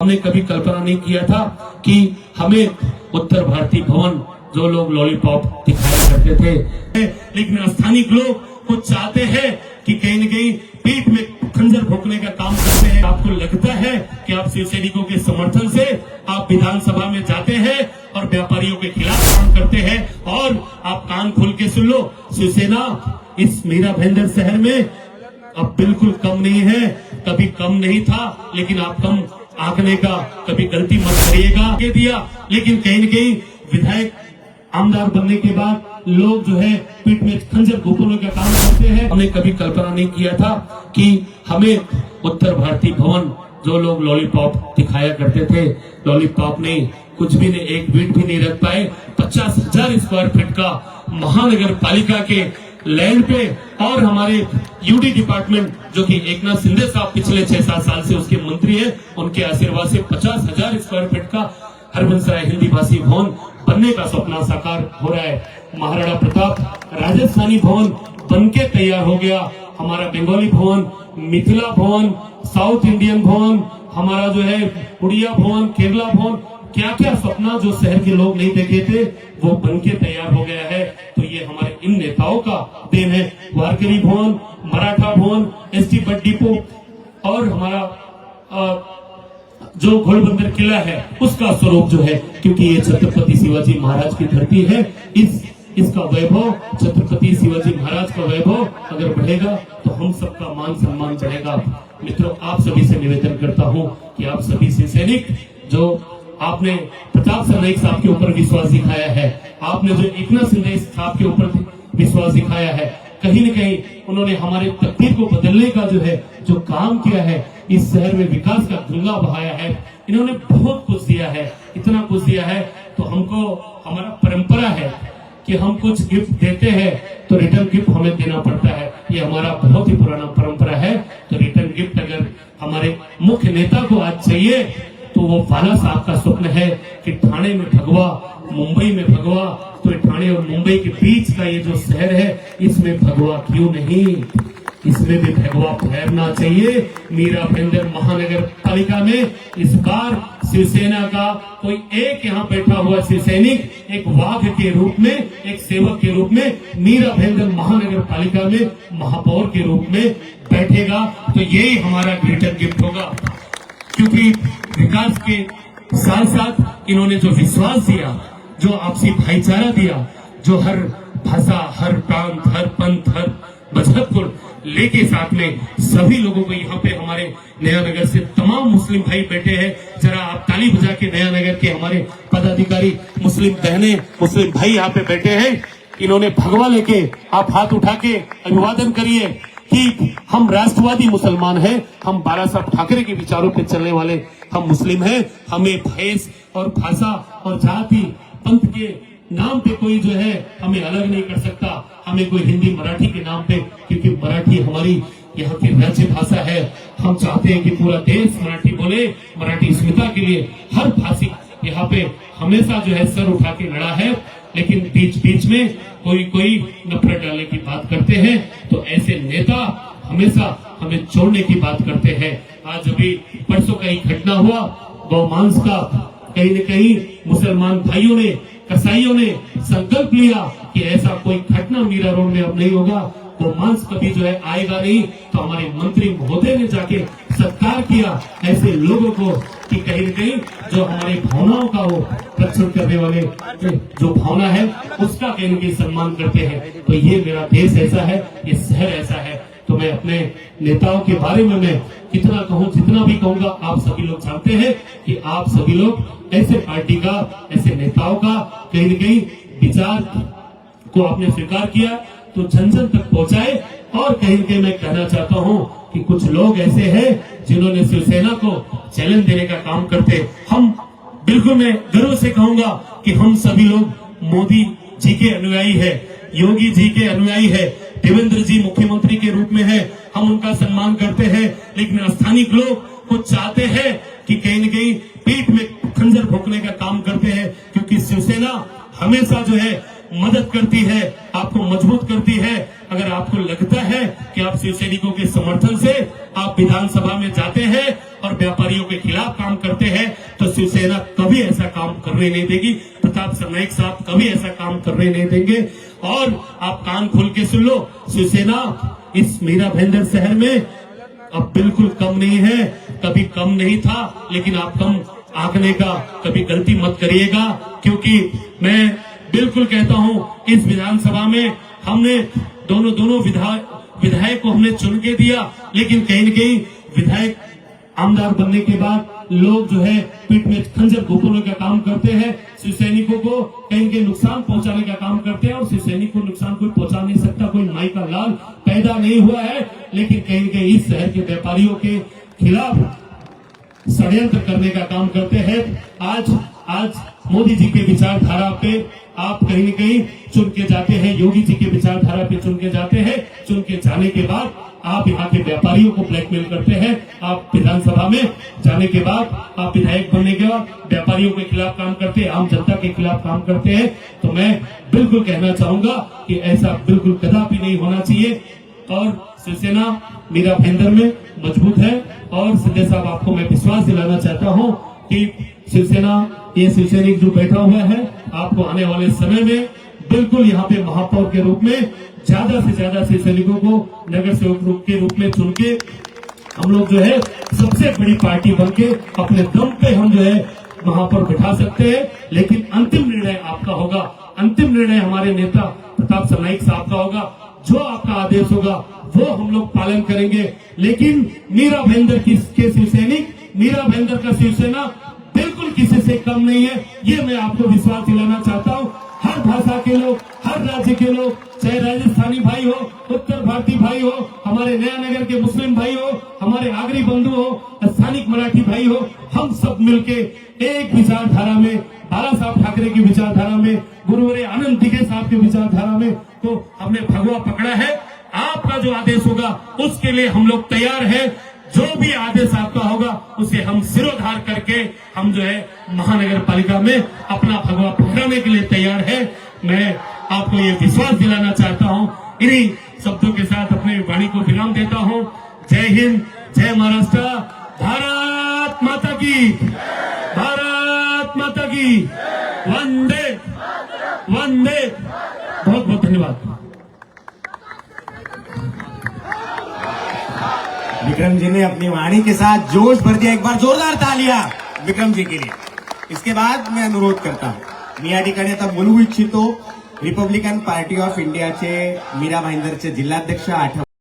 हमने कभी कल्पना नहीं किया था कि हमें उत्तर भारतीय भवन जो लोग लॉलीपॉप दिखाया करते थे, लेकिन स्थानीय लोग कुछ चाहते हैं कि कहीं न कहीं पीठ में खंजर भोंकने का काम करते हैं। आपको लगता है कि आप शिव सैनिकों के समर्थन से आप विधानसभा में जाते हैं और व्यापारियों के खिलाफ काम करते हैं, और आप कान खोल के सुन लो, शिवसेना इस मीरा भाईंदर शहर में अब बिल्कुल कम नहीं है। कभी कम नहीं था, लेकिन आप कम आंकने का कभी गलती मत करिएगा। के दिया, लेकिन कहीं न कहीं विधायक आमदार बनने के बाद लोग जो है पीठ में खंजर घोंपने का काम करते हैं। हमने कभी कल्पना नहीं किया था कि हमें उत्तर भारतीय भवन जो लोग लॉलीपॉप दिखाया करते थे, लॉलीपॉप नहीं, कुछ भी नहीं, एक बीट भी नहीं रख पाए। 50,000 स्क्वायर फीट का महानगर पालिका के लैंड पे, और हमारे यूडी डिपार्टमेंट जो कि एकनाथ शिंदे साहब पिछले 6-7 साल से उसके मंत्री हैं, उनके आशीर्वाद से 50,000 स्क्वायर फीट का हरबंसराय हिंदी भाषी भवन बनने का सपना साकार हो रहा है। महाराणा प्रताप राजस्थानी भवन बनके तैयार हो गया। हमारा बंगाली भवन, मिथिला भवन, साउथ इंडियन भवन, हमारा जो है उड़िया भवन, केरला भवन, क्या क्या सपना जो शहर के लोग नहीं देखे थे वो बनके तैयार हो गया है। तो ये हमारे इन नेताओं का देन है। वारकरी भवन, मराठा भवन, एसटी बस डिपो, और हमारा जो घोड़बंदर किला है उसका स्वरूप जो है, क्योंकि ये छत्रपति शिवाजी महाराज की धरती है, इसका वैभव, छत्रपति शिवाजी महाराज का वैभव अगर बढ़ेगा तो हम सबका मान सम्मान बढ़ेगा। मित्रों, आप सभी से निवेदन करता हूं कि आप सभी शिव सैनिक जो आपने प्रताप सरनाईक साहब के ऊपर विश्वास दिखाया है, आपने जो एकनाथ शिंदे साहब के ऊपर विश्वास दिखाया है, कहीं न कहीं उन्होंने हमारे तकदीर को बदलने का जो है जो काम किया है, इस शहर में विकास का गंगा बहाया है, इन्होंने बहुत कुछ दिया है, इतना कुछ दिया है। तो हमको, हमारा परंपरा है कि हम कुछ गिफ्ट देते हैं तो रिटर्न गिफ्ट हमें देना पड़ता है। ये हमारा बहुत ही पुराना परंपरा है। तो रिटर्न गिफ्ट अगर हमारे मुख्य नेता को आज चाहिए तो वो फाला साहब का स्वप्न है कि ठाणे में भगवा, मुंबई में भगवा, तो ठाणे और मुंबई के बीच का ये जो शहर है इसमें भगवा क्यों नहीं, इसमें भी भगवा फहरना चाहिए। मीरा भाईंदर महानगर पालिका में इस बार शिवसेना का कोई एक यहाँ बैठा हुआ शिव सैनिक एक वाघ के रूप में, एक सेवक के रूप में मीरा भाईंदर महानगर पालिका में महापौर के रूप में बैठेगा। तो यही हमारा ग्रेटर गिफ्ट होगा, क्योंकि विकास के साथ साथ इन्होंने जो विश्वास दिया, जो आपसी भाईचारा दिया, जो हर भाषा, हर प्रांत, हर पंथ, हर मजहब को लेके साथ में सभी लोगों को यहाँ पे हमारे नया नगर से तमाम मुस्लिम भाई बैठे हैं। जरा आप ताली बजा के नया नगर के हमारे पदाधिकारी, मुस्लिम बहने, मुस्लिम भाई यहाँ पे बैठे हैं। इन्होंने भगवा लेके आप हाथ उठा के अभिवादन करिए कि हम राष्ट्रवादी मुसलमान हैं, हम बाला साहब ठाकरे के विचारों पे चलने वाले हम मुस्लिम हैं। हमें भैंस और भाषा और जाति पंथ के नाम पे कोई जो है हमें अलग नहीं कर सकता। हमें कोई हिंदी मराठी के नाम पे, क्योंकि मराठी हमारी यहाँ की राज्य भाषा है। हम चाहते हैं कि पूरा देश मराठी बोले, मराठी अस्मिता के लिए हर भाषी यहाँ पे हमेशा जो है सर उठा के लड़ा है, लेकिन बीच बीच में कोई नफरत डालने की बात करते हैं। तो ऐसे नेता हमेशा हमें छोड़ने की बात करते हैं। आज अभी परसों का ही घटना हुआ गौमांस का, कहीं न कहीं मुसलमान भाइयों ने, कसाईयों ने संकल्प लिया कि ऐसा कोई घटना मीरा रोड में अब नहीं होगा, गौमांस कभी जो है आएगा नहीं। तो हमारे मंत्री महोदय ने जाके सत्कार किया ऐसे लोगों को कि कहीं न कहीं जो हमारे भावनाओं का वो रक्षण करने वाले जो भावना है उसका कहीं न कहीं सम्मान करते हैं। तो ये मेरा देश ऐसा है, ये शहर ऐसा है। तो मैं अपने नेताओं के बारे में मैं कितना कहूँ, जितना भी कहूँगा, आप सभी लोग जानते हैं कि आप सभी लोग ऐसे पार्टी का, ऐसे नेताओं का कहीं न कहीं विचार को आपने स्वीकार किया तो जन जन तक पहुंचाए। और कहीं न कहीं मैं कहना चाहता हूं कि कुछ लोग ऐसे हैं जिन्होंने शिवसेना को चैलेंज देने का काम करते। हम बिल्कुल, मैं गर्व से कहूंगा कि हम सभी लोग मोदी जी के अनुयायी है, योगी जी के अनुयायी है, देवेंद्र जी मुख्यमंत्री के रूप में है, हम उनका सम्मान करते हैं। लेकिन स्थानीय लोग कुछ चाहते हैं कि कहीं न कहीं पीठ में खंजर भोंकने का काम करते हैं, क्योंकि शिवसेना हमेशा जो है मदद करती है, आपको मजबूत करती है। अगर आपको लगता है कि आप शिव सैनिकों के समर्थन से आप विधानसभा में जाते हैं और और व्यापारियों के खिलाफ काम करते हैं तो शिवसेना कभी ऐसा काम करने नहीं देगी। प्रताप सरनाईक साहब कभी ऐसा काम करने नहीं देंगे। और आप कान खोल के सुन लो, शिवसेना इस मीरा भाईंदर शहर में अब बिल्कुल कम नहीं है, कभी कम नहीं था, लेकिन आप कम आंकने का कभी गलती मत करिएगा, क्योंकि मैं बिल्कुल कहता हूं इस विधानसभा में हमने दोनों विधायक को हमने चुन के दिया, लेकिन कहीं न कहीं विधायक आमदार बनने के बाद लोग जो है पीठ में खंजर घोंपने का काम करते हैं, शिव सैनिकों को कहीं न कहीं नुकसान पहुंचाने का काम करते हैं। और शिव सैनिक को नुकसान कोई पहुंचा नहीं सकता, कोई माई का लाल पैदा नहीं हुआ है, लेकिन कहीं न कहीं इस शहर के व्यापारियों के खिलाफ षड्यंत्र करने का काम करते हैं। आज मोदी जी के विचारधारा पे आप कहीं न कहीं चुन के जाते हैं, योगी जी के विचारधारा पे चुन के जाते हैं, चुन के जाने के बाद आप यहाँ के व्यापारियों को ब्लैकमेल करते हैं। आप विधानसभा में जाने के बाद, आप विधायक बनने के बाद व्यापारियों के खिलाफ काम करते हैं, आम जनता के खिलाफ काम करते हैं। तो मैं बिल्कुल कहना चाहूंगा कि ऐसा बिल्कुल कदापि नहीं होना चाहिए। और शिवसेना मीरा भाईंदर में मजबूत है। और सिद्धे साहब, आपको मैं विश्वास दिलाना चाहता हूं कि शिवसेना, ये शिवसैनिक जो बैठा हुआ है, आपको आने वाले समय में बिल्कुल यहाँ पे महापौर के रूप में ज्यादा से ज्यादा शिवसैनिकों को नगर सेवक के रूप में चुन के हम लोग जो है सबसे बड़ी पार्टी बनके अपने दम पे हम जो है महापौर बिठा सकते हैं। लेकिन अंतिम निर्णय आपका होगा, अंतिम निर्णय हमारे नेता प्रताप सरनाईक साहब का होगा। जो आपका आदेश होगा वो हम लोग पालन करेंगे। लेकिन मीरा भाईंदर के शिवसैनिक, मीरा भाईंदर का शिवसेना बिल्कुल किसी से कम नहीं है, ये मैं आपको विश्वास दिलाना चाहता हूँ। हर भाषा के लोग, हर राज्य के लोग, चाहे राजस्थानी भाई हो, उत्तर भारतीय भाई हो, हमारे नया नगर के मुस्लिम भाई हो, हमारे आगरी बंधु हो, स्थानिक मराठी भाई हो, हम सब मिलके एक विचारधारा में, बाला साहब ठाकरे की विचारधारा में, गुरुवर्य आनंद दिघे साहब की विचारधारा में, तो हमने भगवा पकड़ा है। आपका जो आदेश होगा उसके लिए हम लोग तैयार है। जो भी आदेश आपका होगा उसे हम सिरोधार करके हम जो है महानगर पालिका में अपना भगवा फहराने के लिए तैयार है। मैं आपको ये विश्वास दिलाना चाहता हूँ। इन्हीं शब्दों के साथ अपनी वाणी को विराम देता हूँ। जय हिंद, जय महाराष्ट्र, भारत माता की, भारत माता की, वंदे वंदे। बहुत बहुत धन्यवाद। विक्रम जी ने अपनी वाणी के साथ जोश भर दिया। एक बार जोरदार तालियां विक्रम जी के लिए। इसके बाद मैं अनुरोध करता हूं, मी या ठिकाणी आता बोलू इच्छितो रिपब्लिकन पार्टी ऑफ इंडियाचे मीरा भाईंदरचे जिल्हाध्यक्ष